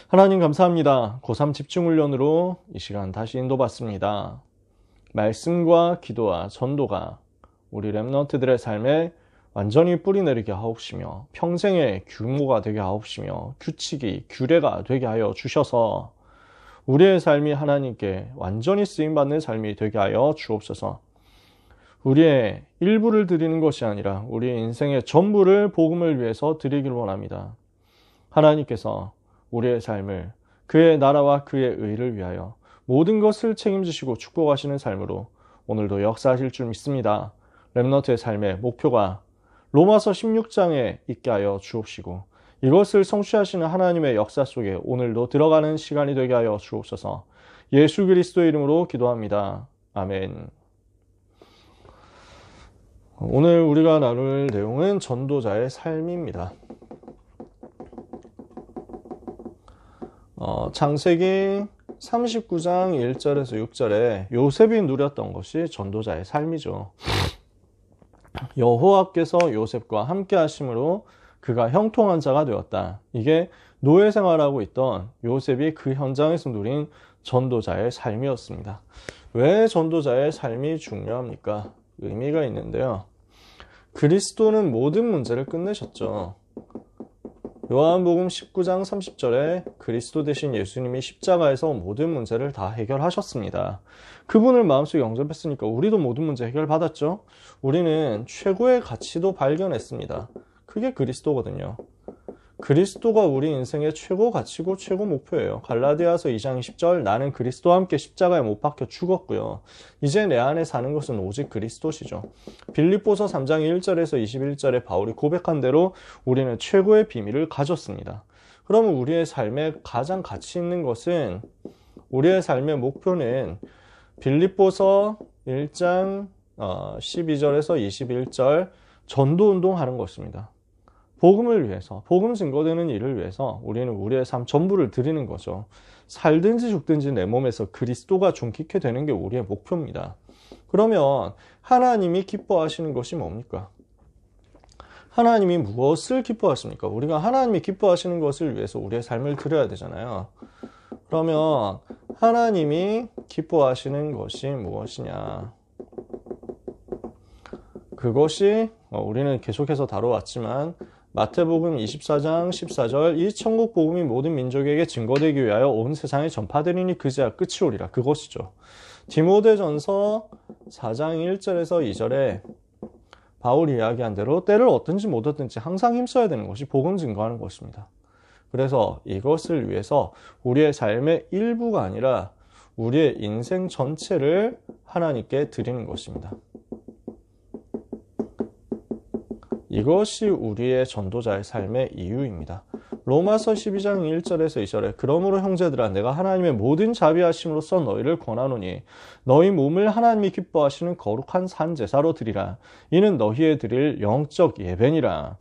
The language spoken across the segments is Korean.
하나님 감사합니다. 고3 집중훈련으로 이 시간 다시 인도받습니다. 말씀과 기도와 전도가 우리 렘넌트들의 삶에 완전히 뿌리내리게 하옵시며 평생의 규모가 되게 하옵시며 규칙이 규례가 되게 하여 주셔서 우리의 삶이 하나님께 완전히 쓰임받는 삶이 되게 하여 주옵소서. 우리의 일부를 드리는 것이 아니라 우리의 인생의 전부를 복음을 위해서 드리길 원합니다. 하나님께서 우리의 삶을 그의 나라와 그의 의를 위하여 모든 것을 책임지시고 축복하시는 삶으로 오늘도 역사하실 줄 믿습니다. 렘넌트의 삶의 목표가 로마서 16장에 있게 하여 주옵시고 이것을 성취하시는 하나님의 역사 속에 오늘도 들어가는 시간이 되게 하여 주옵소서. 예수 그리스도의 이름으로 기도합니다. 아멘. 오늘 우리가 나눌 내용은 전도자의 삶입니다. 창세기 39장 1절에서 6절에 요셉이 누렸던 것이 전도자의 삶이죠. 여호와께서 요셉과 함께 하심으로 그가 형통한 자가 되었다. 이게 노예 생활하고 있던 요셉이 그 현장에서 누린 전도자의 삶이었습니다. 왜 전도자의 삶이 중요합니까? 의미가 있는데요. 그리스도는 모든 문제를 끝내셨죠. 요한복음 19장 30절에 그리스도 대신 예수님이 십자가에서 모든 문제를 다 해결하셨습니다. 그분을 마음속에 영접했으니까 우리도 모든 문제 해결받았죠. 우리는 최고의 가치도 발견했습니다. 그게 그리스도거든요. 그리스도가 우리 인생의 최고 가치고 최고 목표예요. 갈라디아서 2장 20절 나는 그리스도와 함께 십자가에 못 박혀 죽었고요. 이제 내 안에 사는 것은 오직 그리스도시죠. 빌립보서 3장 1절에서 21절에 바울이 고백한 대로 우리는 최고의 비밀을 가졌습니다. 그러면 우리의 삶에 가장 가치 있는 것은 우리의 삶의 목표는 빌립보서 1장 12절에서 21절 전도운동 하는 것입니다. 복음을 위해서, 복음 증거되는 일을 위해서 우리는 우리의 삶 전부를 드리는 거죠. 살든지 죽든지 내 몸에서 그리스도가 존귀케 되는 게 우리의 목표입니다. 그러면 하나님이 기뻐하시는 것이 뭡니까? 하나님이 무엇을 기뻐하십니까? 우리가 하나님이 기뻐하시는 것을 위해서 우리의 삶을 드려야 되잖아요. 그러면 하나님이 기뻐하시는 것이 무엇이냐? 그것이 우리는 계속해서 다뤄왔지만 마태복음 24장 14절 이 천국 복음이 모든 민족에게 증거되기 위하여 온 세상에 전파되리니 그제야 끝이 오리라. 그것이죠. 디모데전서 4장 1절에서 2절에 바울이 이야기한 대로 때를 얻든지 못 얻든지 항상 힘써야 되는 것이 복음 증거하는 것입니다. 그래서 이것을 위해서 우리의 삶의 일부가 아니라 우리의 인생 전체를 하나님께 드리는 것입니다. 이것이 우리의 전도자의 삶의 이유입니다. 로마서 12장 1절에서 2절에 그러므로 형제들아 내가 하나님의 모든 자비하심으로써 너희를 권하노니 너희 몸을 하나님이 기뻐하시는 거룩한 산 제사로 드리라. 이는 너희의 드릴 영적 예배니라.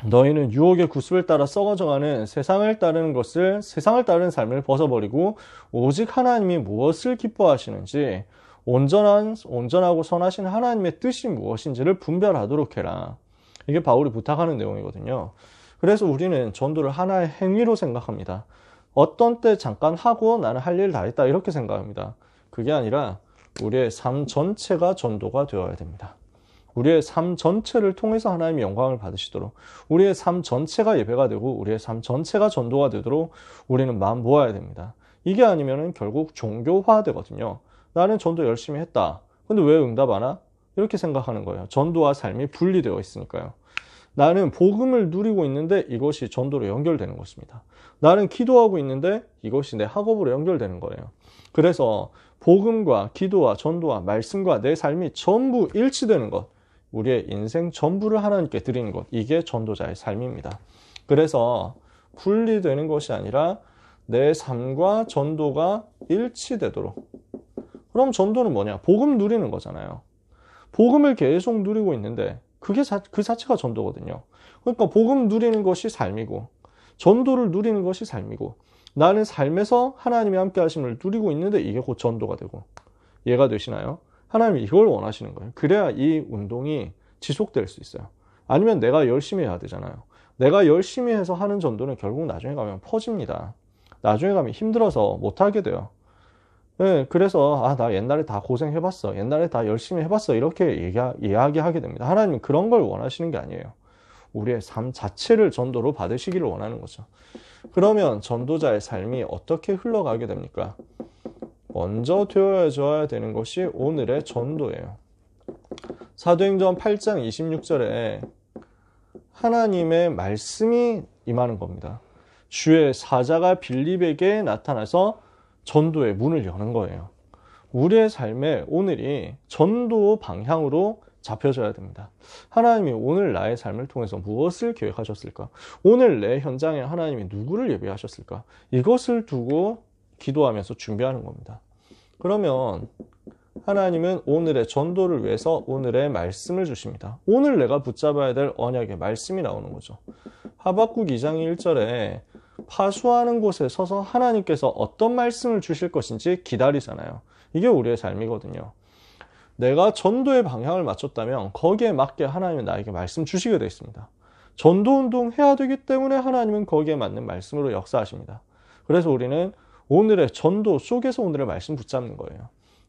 너희는 유혹의 구습을 따라 썩어져가는 세상을 따르는 삶을 벗어버리고 오직 하나님이 무엇을 기뻐하시는지 온전하고 선하신 하나님의 뜻이 무엇인지를 분별하도록 해라. 이게 바울이 부탁하는 내용이거든요. 그래서 우리는 전도를 하나의 행위로 생각합니다. 어떤 때 잠깐 하고 나는 할 일 다 했다 이렇게 생각합니다. 그게 아니라 우리의 삶 전체가 전도가 되어야 됩니다. 우리의 삶 전체를 통해서 하나님의 영광을 받으시도록 우리의 삶 전체가 예배가 되고 우리의 삶 전체가 전도가 되도록 우리는 마음 모아야 됩니다. 이게 아니면 결국 종교화 되거든요. 나는 전도 열심히 했다. 근데 왜 응답 안 와? 이렇게 생각하는 거예요. 전도와 삶이 분리되어 있으니까요. 나는 복음을 누리고 있는데 이것이 전도로 연결되는 것입니다. 나는 기도하고 있는데 이것이 내 학업으로 연결되는 거예요. 그래서 복음과 기도와 전도와 말씀과 내 삶이 전부 일치되는 것, 우리의 인생 전부를 하나님께 드리는 것, 이게 전도자의 삶입니다. 그래서 분리되는 것이 아니라 내 삶과 전도가 일치되도록. 그럼 전도는 뭐냐? 복음 누리는 거잖아요. 복음을 계속 누리고 있는데 그게 그 자체가 전도거든요. 그러니까 복음 누리는 것이 삶이고 전도를 누리는 것이 삶이고 나는 삶에서 하나님이 함께 하심을 누리고 있는데 이게 곧 전도가 되고 이해가 되시나요? 하나님이 이걸 원하시는 거예요. 그래야 이 운동이 지속될 수 있어요. 아니면 내가 열심히 해야 되잖아요. 내가 열심히 해서 하는 전도는 결국 나중에 가면 퍼집니다. 나중에 가면 힘들어서 못하게 돼요. 네, 그래서 나 옛날에 다 고생해봤어. 옛날에 다 열심히 해봤어. 이렇게 이야기하게 됩니다. 하나님은 그런 걸 원하시는 게 아니에요. 우리의 삶 자체를 전도로 받으시기를 원하는 거죠. 그러면 전도자의 삶이 어떻게 흘러가게 됩니까? 먼저 되어져야 되는 것이 오늘의 전도예요. 사도행전 8장 26절에 하나님의 말씀이 임하는 겁니다. 주의 사자가 빌립에게 나타나서 전도의 문을 여는 거예요. 우리의 삶에 오늘이 전도 방향으로 잡혀져야 됩니다. 하나님이 오늘 나의 삶을 통해서 무엇을 계획하셨을까? 오늘 내 현장에 하나님이 누구를 예비하셨을까? 이것을 두고 기도하면서 준비하는 겁니다. 그러면 하나님은 오늘의 전도를 위해서 오늘의 말씀을 주십니다. 오늘 내가 붙잡아야 될 언약의 말씀이 나오는 거죠. 하박국 2장 1절에 파수하는 곳에 서서 하나님께서 어떤 말씀을 주실 것인지 기다리잖아요. 이게 우리의 삶이거든요. 내가 전도의 방향을 맞췄다면 거기에 맞게 하나님은 나에게 말씀 주시게 되어 있습니다. 전도운동 해야 되기 때문에 하나님은 거기에 맞는 말씀으로 역사하십니다. 그래서 우리는 오늘의 전도 속에서 오늘의 말씀 붙잡는 거예요.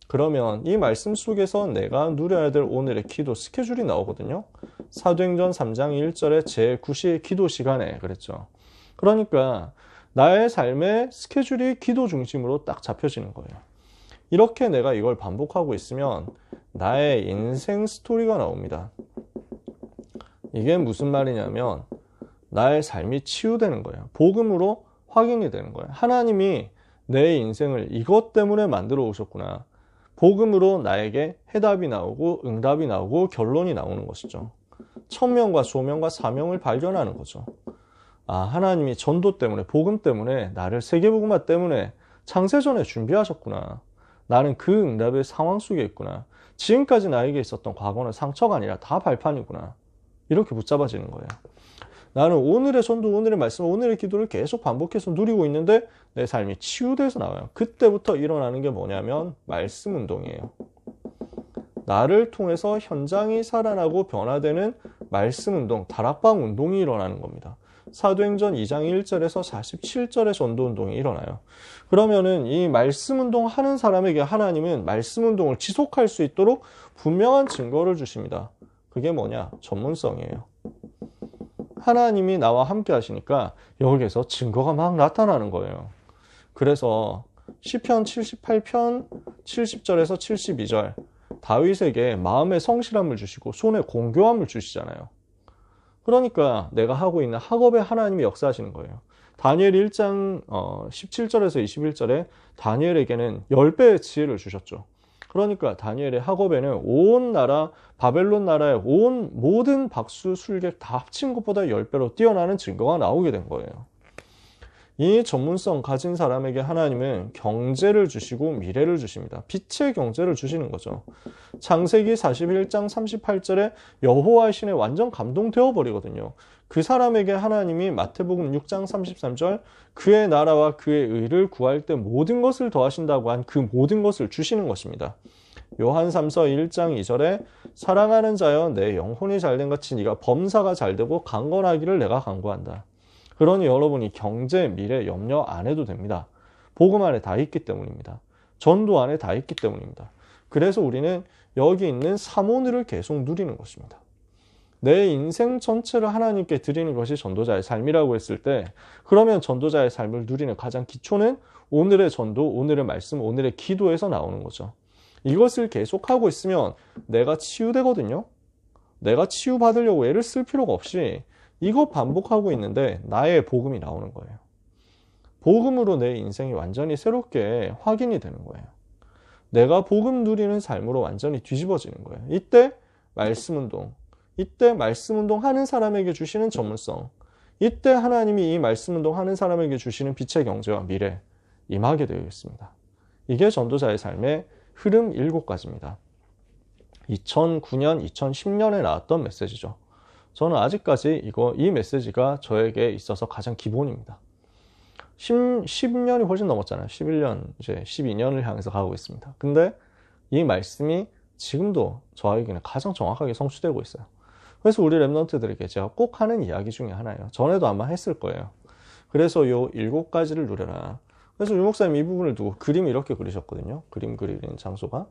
그러면 이 말씀 속에서 내가 누려야 될 오늘의 기도 스케줄이 나오거든요. 사도행전 3장 1절에 제9시 기도 시간에 그랬죠. 그러니까 나의 삶의 스케줄이 기도 중심으로 딱 잡혀지는 거예요. 이렇게 내가 이걸 반복하고 있으면 나의 인생 스토리가 나옵니다. 이게 무슨 말이냐면 나의 삶이 치유되는 거예요. 복음으로 확인이 되는 거예요. 하나님이 내 인생을 이것 때문에 만들어 오셨구나. 복음으로 나에게 해답이 나오고 응답이 나오고 결론이 나오는 것이죠. 천명과 소명과 사명을 발견하는 거죠. 하나님이 전도 때문에 복음 때문에 나를 세계복음화 때문에 창세전에 준비하셨구나. 나는 그 응답의 상황 속에 있구나. 지금까지 나에게 있었던 과거는 상처가 아니라 다 발판이구나. 이렇게 붙잡아지는 거예요. 나는 오늘의 전도, 오늘의 말씀, 오늘의 기도를 계속 반복해서 누리고 있는데 내 삶이 치유돼서 나와요. 그때부터 일어나는 게 뭐냐면 말씀 운동이에요. 나를 통해서 현장이 살아나고 변화되는 말씀 운동, 다락방 운동이 일어나는 겁니다. 사도행전 2장 1절에서 47절의 전도 운동이 일어나요. 그러면은 이 말씀 운동 하는 사람에게 하나님은 말씀 운동을 지속할 수 있도록 분명한 증거를 주십니다. 그게 뭐냐? 전문성이에요. 하나님이 나와 함께 하시니까 여기에서 증거가 막 나타나는 거예요. 그래서 시편 78편 70절에서 72절 다윗에게 마음의 성실함을 주시고 손에 공교함을 주시잖아요. 그러니까 내가 하고 있는 학업에 하나님이 역사하시는 거예요. 다니엘 1장 17절에서 21절에 다니엘에게는 10배의 지혜를 주셨죠. 그러니까 다니엘의 학업에는 온 나라, 바벨론 나라의 온 모든 박수, 술객 다 합친 것보다 10배로 뛰어나는 증거가 나오게 된 거예요. 이 전문성 가진 사람에게 하나님은 경제를 주시고 미래를 주십니다. 빛의 경제를 주시는 거죠. 창세기 41장 38절에 여호와의 신에 완전 감동되어 버리거든요. 그 사람에게 하나님이 마태복음 6장 33절 그의 나라와 그의 의를 구할 때 모든 것을 더하신다고 한 그 모든 것을 주시는 것입니다. 요한 3서 1장 2절에 사랑하는 자여 내 영혼이 잘된 같이 네가 범사가 잘되고 강건하기를 내가 간구한다. 그러니 여러분이 경제, 미래 염려 안 해도 됩니다. 복음 안에 다 있기 때문입니다. 전도 안에 다 있기 때문입니다. 그래서 우리는 여기 있는 삼오늘을 계속 누리는 것입니다. 내 인생 전체를 하나님께 드리는 것이 전도자의 삶이라고 했을 때 그러면 전도자의 삶을 누리는 가장 기초는 오늘의 전도, 오늘의 말씀, 오늘의 기도에서 나오는 거죠. 이것을 계속하고 있으면 내가 치유되거든요. 내가 치유받으려고 애를 쓸 필요가 없이 이거 반복하고 있는데 나의 복음이 나오는 거예요. 복음으로 내 인생이 완전히 새롭게 확인이 되는 거예요. 내가 복음 누리는 삶으로 완전히 뒤집어지는 거예요. 이때 말씀 운동, 이때 말씀 운동 하는 사람에게 주시는 전문성, 이때 하나님이 이 말씀 운동 하는 사람에게 주시는 빛의 경제와 미래 임하게 되어 있습니다. 이게 전도자의 삶의 흐름 7가지입니다. 2009년, 2010년에 나왔던 메시지죠. 저는 아직까지 이 메시지가 저에게 있어서 가장 기본입니다. 10년이 훨씬 넘었잖아요. 11년, 이제 12년을 향해서 가고 있습니다. 근데 이 말씀이 지금도 저에게는 가장 정확하게 성취되고 있어요. 그래서 우리 랩런트들에게 제가 꼭 하는 이야기 중에 하나예요. 전에도 아마 했을 거예요. 그래서 요 7가지를 누려라. 그래서 유 목사님 이 부분을 두고 그림 이렇게 그리셨거든요. 그림 그리는 장소가.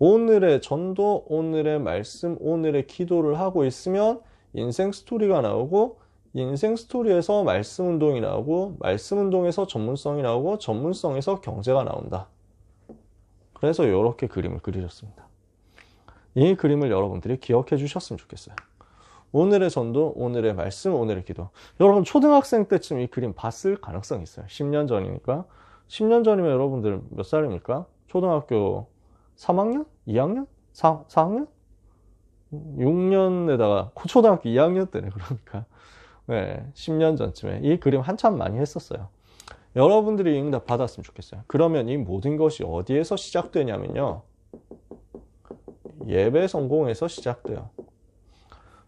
오늘의 전도, 오늘의 말씀, 오늘의 기도를 하고 있으면 인생 스토리가 나오고, 인생 스토리에서 말씀 운동이 나오고, 말씀 운동에서 전문성이 나오고, 전문성에서 경제가 나온다. 그래서 이렇게 그림을 그리셨습니다. 이 그림을 여러분들이 기억해 주셨으면 좋겠어요. 오늘의 전도, 오늘의 말씀, 오늘의 기도. 여러분 초등학생 때쯤 이 그림 봤을 가능성이 있어요. 10년 전이니까. 10년 전이면 여러분들 몇 살입니까? 초등학교 3학년? 2학년? 4학년? 6년에다가 초등학교 2학년 때네. 그러니까 네, 10년 전쯤에 이 그림 한참 많이 했었어요. 여러분들이 이 응답 받았으면 좋겠어요. 그러면 이 모든 것이 어디에서 시작되냐면요, 예배 성공에서 시작돼요.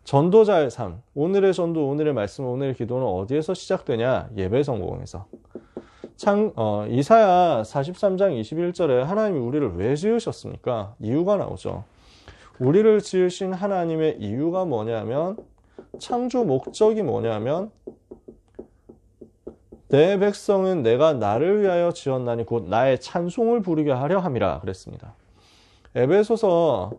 전도자의 삶, 오늘의 전도, 오늘의 말씀, 오늘의 기도는 어디에서 시작되냐? 예배 성공에서. 이사야 43장 21절에 하나님이 우리를 왜 지으셨습니까? 이유가 나오죠. 우리를 지으신 하나님의 이유가 뭐냐면, 창조 목적이 뭐냐면, 내 백성은 내가 나를 위하여 지었나니 곧 나의 찬송을 부르게 하려 함이라 그랬습니다. 에베소서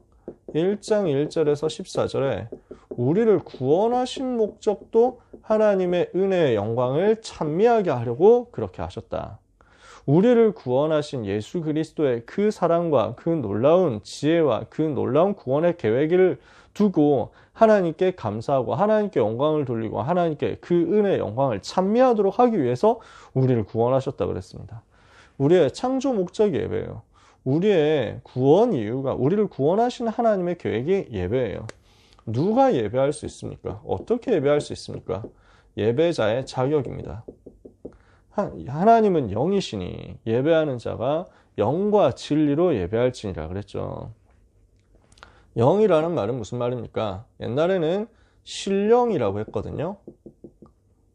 1장 1절에서 14절에 우리를 구원하신 목적도 하나님의 은혜의 영광을 찬미하게 하려고 그렇게 하셨다. 우리를 구원하신 예수 그리스도의 그 사랑과 그 놀라운 지혜와 그 놀라운 구원의 계획을 두고 하나님께 감사하고 하나님께 영광을 돌리고 하나님께 그 은혜의 영광을 찬미하도록 하기 위해서 우리를 구원하셨다 그랬습니다. 우리의 창조 목적이 예배예요. 우리의 구원 이유가, 우리를 구원하신 하나님의 계획이 예배예요. 누가 예배할 수 있습니까? 어떻게 예배할 수 있습니까? 예배자의 자격입니다. 하나님은 영이시니 예배하는 자가 영과 진리로 예배할지니라 그랬죠. 영이라는 말은 무슨 말입니까? 옛날에는 신령이라고 했거든요.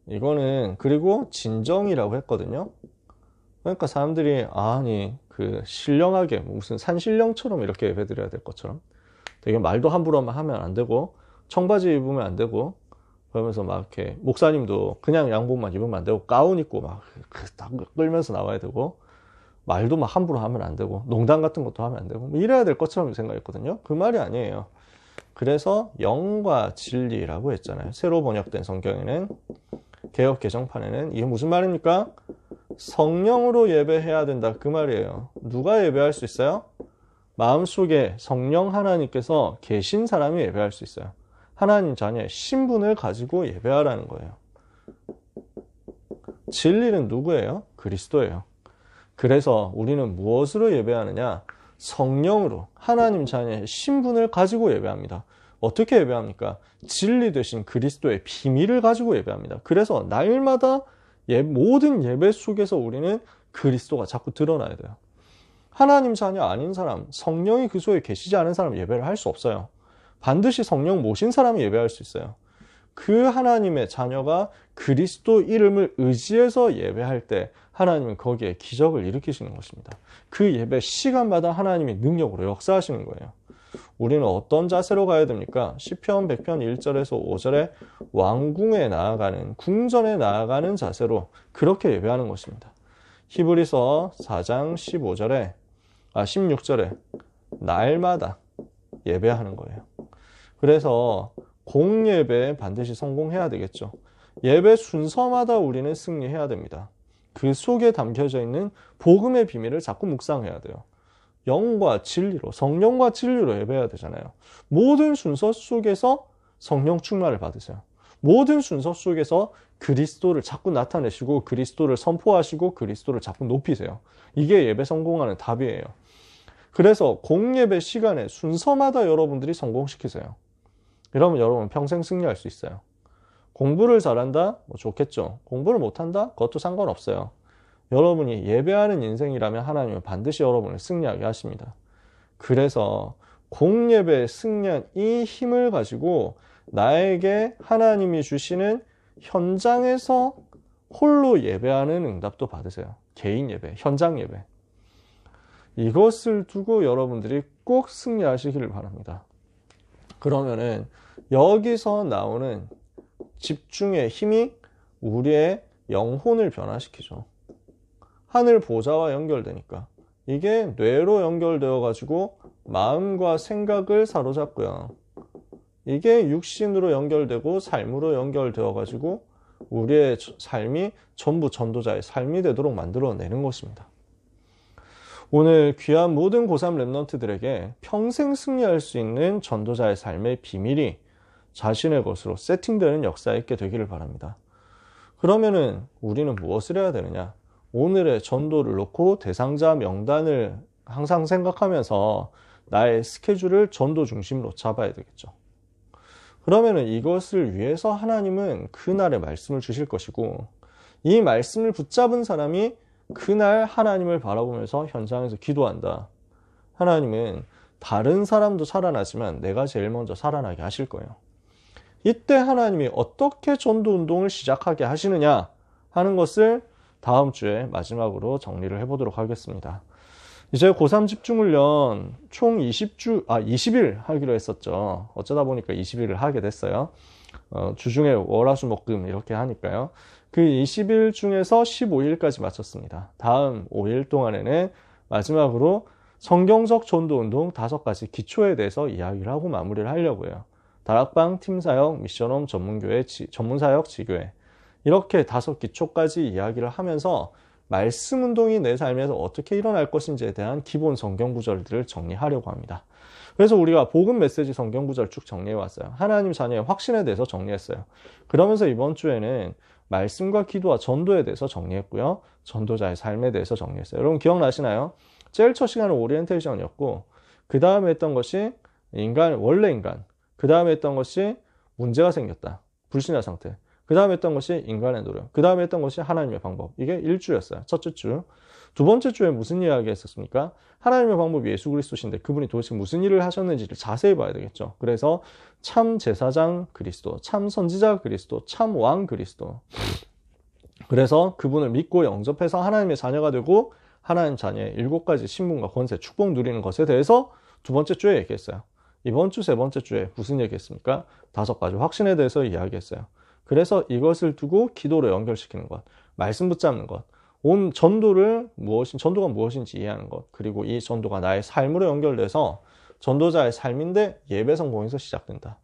이거는, 그리고 진정이라고 했거든요. 그러니까 사람들이 아니 그 신령하게 무슨 산신령처럼 이렇게 예배드려야 될 것처럼 되게 말도 함부로 하면 안 되고, 청바지 입으면 안 되고, 그러면서 막 이렇게 목사님도 그냥 양복만 입으면 안 되고, 가운 입고 막 끌면서 나와야 되고, 말도 막 함부로 하면 안 되고, 농담 같은 것도 하면 안 되고, 뭐 이래야 될 것처럼 생각했거든요. 그 말이 아니에요. 그래서 영과 진리라고 했잖아요. 새로 번역된 성경에는, 개역 개정판에는 이게 무슨 말입니까? 성령으로 예배해야 된다, 그 말이에요. 누가 예배할 수 있어요? 마음속에 성령 하나님께서 계신 사람이 예배할 수 있어요. 하나님 자녀의 신분을 가지고 예배하라는 거예요. 진리는 누구예요? 그리스도예요. 그래서 우리는 무엇으로 예배하느냐? 성령으로 하나님 자녀의 신분을 가지고 예배합니다. 어떻게 예배합니까? 진리 되신 그리스도의 비밀을 가지고 예배합니다. 그래서 날마다 모든 예배 속에서 우리는 그리스도가 자꾸 드러나야 돼요. 하나님 자녀 아닌 사람, 성령이 그 속에 계시지 않은 사람 예배를 할 수 없어요. 반드시 성령 모신 사람이 예배할 수 있어요. 그 하나님의 자녀가 그리스도 이름을 의지해서 예배할 때 하나님은 거기에 기적을 일으키시는 것입니다. 그 예배 시간마다 하나님이 능력으로 역사하시는 거예요. 우리는 어떤 자세로 가야 됩니까? 시편 100편 1절에서 5절에 왕궁에 나아가는, 궁전에 나아가는 자세로 그렇게 예배하는 것입니다. 히브리서 4장 16절에 날마다 예배하는 거예요. 그래서 공예배에 반드시 성공해야 되겠죠. 예배 순서마다 우리는 승리해야 됩니다. 그 속에 담겨져 있는 복음의 비밀을 자꾸 묵상해야 돼요. 영과 진리로, 성령과 진리로 예배해야 되잖아요. 모든 순서 속에서 성령 충만을 받으세요. 모든 순서 속에서 그리스도를 자꾸 나타내시고 그리스도를 선포하시고 그리스도를 자꾸 높이세요. 이게 예배 성공하는 답이에요. 그래서 공예배 시간에 순서마다 여러분들이 성공시키세요. 이러면 여러분 평생 승리할 수 있어요. 공부를 잘한다? 뭐 좋겠죠. 공부를 못한다? 그것도 상관없어요. 여러분이 예배하는 인생이라면 하나님은 반드시 여러분을 승리하게 하십니다. 그래서 공예배에 승리한 이 힘을 가지고 나에게 하나님이 주시는 현장에서 홀로 예배하는 응답도 받으세요. 개인 예배, 현장 예배. 이것을 두고 여러분들이 꼭 승리하시기를 바랍니다. 그러면은 여기서 나오는 집중의 힘이 우리의 영혼을 변화시키죠. 하늘 보좌와 연결되니까. 이게 뇌로 연결되어 가지고 마음과 생각을 사로잡고요. 이게 육신으로 연결되고 삶으로 연결되어 가지고 우리의 삶이 전부 전도자의 삶이 되도록 만들어내는 것입니다. 오늘 귀한 모든 고3 랩런트들에게 평생 승리할 수 있는 전도자의 삶의 비밀이 자신의 것으로 세팅되는 역사가 있게 되기를 바랍니다. 그러면은 우리는 무엇을 해야 되느냐? 오늘의 전도를 놓고 대상자 명단을 항상 생각하면서 나의 스케줄을 전도 중심으로 잡아야 되겠죠. 그러면은 이것을 위해서 하나님은 그날의 말씀을 주실 것이고, 이 말씀을 붙잡은 사람이 그날 하나님을 바라보면서 현장에서 기도한다. 하나님은 다른 사람도 살아나지만 내가 제일 먼저 살아나게 하실 거예요. 이때 하나님이 어떻게 전도 운동을 시작하게 하시느냐 하는 것을 다음 주에 마지막으로 정리를 해보도록 하겠습니다. 이제 고3 집중훈련 총 20일 하기로 했었죠. 어쩌다 보니까 20일을 하게 됐어요. 주중에 월화수목금 이렇게 하니까요. 그 20일 중에서 15일까지 마쳤습니다. 다음 5일 동안에는 마지막으로 성경적 전도운동 5가지 기초에 대해서 이야기를 하고 마무리를 하려고요. 다락방, 팀사역, 미션홈, 전문교회, 전문사역, 지교회 이렇게 5기초까지 이야기를 하면서 말씀 운동이 내 삶에서 어떻게 일어날 것인지에 대한 기본 성경 구절들을 정리하려고 합니다. 그래서 우리가 복음 메시지 성경 구절 쭉 정리해 왔어요. 하나님 자녀의 확신에 대해서 정리했어요. 그러면서 이번 주에는 말씀과 기도와 전도에 대해서 정리했고요. 전도자의 삶에 대해서 정리했어요. 여러분 기억나시나요? 제일 첫 시간은 오리엔테이션이었고, 그 다음에 했던 것이 원래 인간, 그 다음에 했던 것이 문제가 생겼다, 불신의 상태, 그 다음에 했던 것이 인간의 노력, 그 다음에 했던 것이 하나님의 방법. 이게 1주였어요. 첫째 주. 두 번째 주에 무슨 이야기 했었습니까? 하나님의 방법이 예수 그리스도신데 그분이 도대체 무슨 일을 하셨는지를 자세히 봐야 되겠죠. 그래서 참 제사장 그리스도, 참 선지자 그리스도, 참 왕 그리스도. 그래서 그분을 믿고 영접해서 하나님의 자녀가 되고 하나님 자녀의 7가지 신분과 권세, 축복 누리는 것에 대해서 두 번째 주에 얘기했어요. 이번 주 세 번째 주에 무슨 얘기했습니까? 5가지 확신에 대해서 이야기했어요. 그래서 이것을 두고 기도로 연결시키는 것, 말씀 붙잡는 것, 온 전도가 무엇인지 이해하는 것, 그리고 이 전도가 나의 삶으로 연결돼서 전도자의 삶인데 예배 성공에서 시작된다.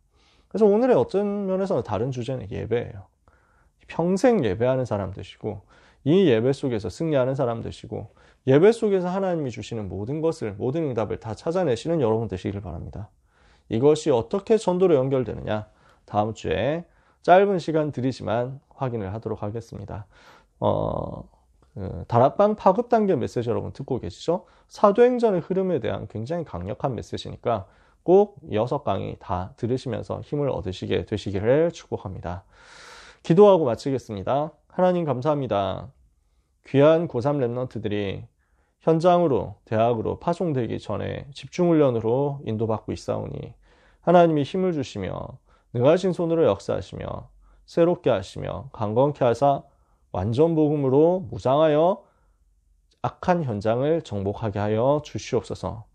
그래서 오늘의 어떤 면에서는 다른 주제는 예배예요. 평생 예배하는 사람 되시고, 이 예배 속에서 승리하는 사람 되시고, 예배 속에서 하나님이 주시는 모든 것을, 모든 응답을 다 찾아내시는 여러분 되시기를 바랍니다. 이것이 어떻게 전도로 연결되느냐? 다음 주에 짧은 시간 드리지만 확인을 하도록 하겠습니다. 다락방 파급 단계 메시지 여러분 듣고 계시죠? 사도행전의 흐름에 대한 굉장히 강력한 메시지니까 꼭 6강의 다 들으시면서 힘을 얻으시게 되시기를 축복합니다. 기도하고 마치겠습니다. 하나님 감사합니다. 귀한 고3 랩런트들이 현장으로, 대학으로 파송되기 전에 집중훈련으로 인도받고 있사오니 하나님이 힘을 주시며 능하신 손으로 역사하시며 새롭게 하시며 강건케 하사 완전 복음으로 무장하여 악한 현장을 정복하게 하여 주시옵소서.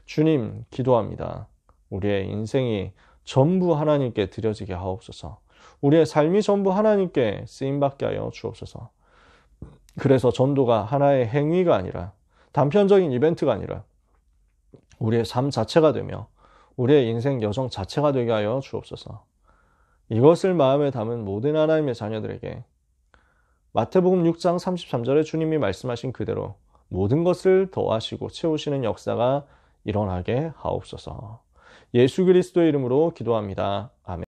주님 기도합니다. 우리의 인생이 전부 하나님께 드려지게 하옵소서. 우리의 삶이 전부 하나님께 쓰임받게 하여 주옵소서. 그래서 전도가 하나의 행위가 아니라, 단편적인 이벤트가 아니라 우리의 삶 자체가 되며 우리의 인생 여정 자체가 되게 하여 주옵소서. 이것을 마음에 담은 모든 하나님의 자녀들에게 마태복음 6장 33절에 주님이 말씀하신 그대로 모든 것을 더하시고 채우시는 역사가 일어나게 하옵소서. 예수 그리스도의 이름으로 기도합니다. 아멘.